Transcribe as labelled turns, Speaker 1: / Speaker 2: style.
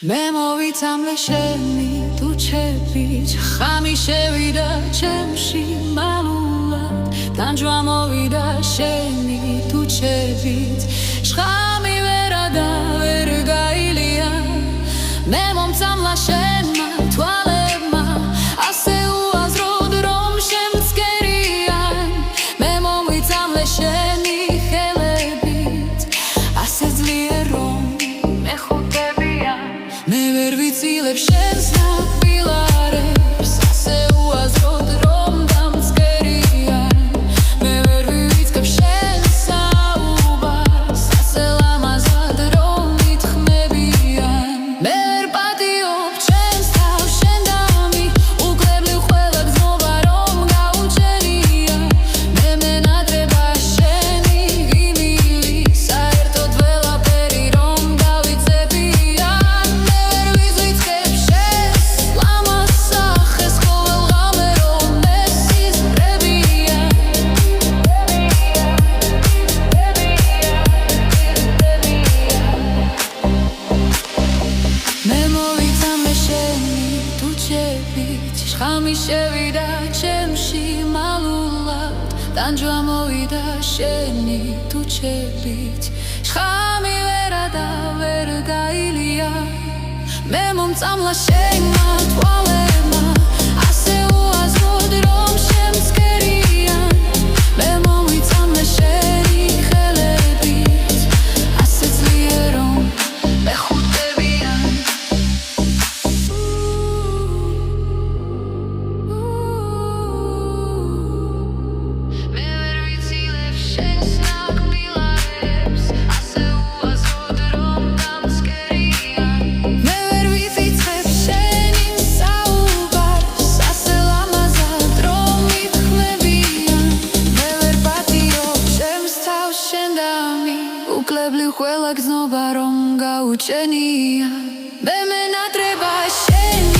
Speaker 1: მე მოვიცამლე შენი თუჩები ხამი შევიდა ჩემში მალულად განჯვა მოვიდა შენი თუჩებით შხამი ვერა და ვერ გაილია მე მომწამლა შენმა თვალებმა ასე უაზროდ რომ შემცკერიან მე მომვიცამლე შენი ხელებით ასე ძლიერ რომ მეხუთებიან მე ვერ ვიცილებ შენს ნაკბილარებს ასე უაზროდ რომ დამცკერიან მე ვერ ვივიწყებ შენს საუბარს ასე ლამაზად რომ მითხმებიან მე ვერ პატიობ ჩემს თავს შენ დამი უკლებლივ ყველა გზნობა რომ გაუჩენია მე მენატრება შენი იმილი საერთოდ ველაფერი რომ გავიწებიან მე ვერ ვიზრიცხებ შენს ლამაზ სახეს ყოველ ღამე რომ მესიზრებიან მე მოვიცამლე შენი თუჩებით შხამი შევიდა ჩემში მალულად ტანჯვა მოვიდა შენი თუჩებით შხამი ვერა და ვერ გაილია მე მომწამლა შენმა თვალებმა ასე უაზროდ რომ შემცკერიან მე მომვიცამლე შენი ხელებით ასე ძლიერ რომ მეხუთებიან მე ვერ ვიცილებ შენს ნაკბილარებს ასე უაზროდ რომ დამცკერიან მე ვერ ვივიწყებ შენი საუბარს ასე ლამაზად რომ მითხმებიან მე ვერ პატიობ ჩემს თავს შენ დამი უკლებლივ ყველა გზნობა რომ გაუჩენია მე მენატრება შენ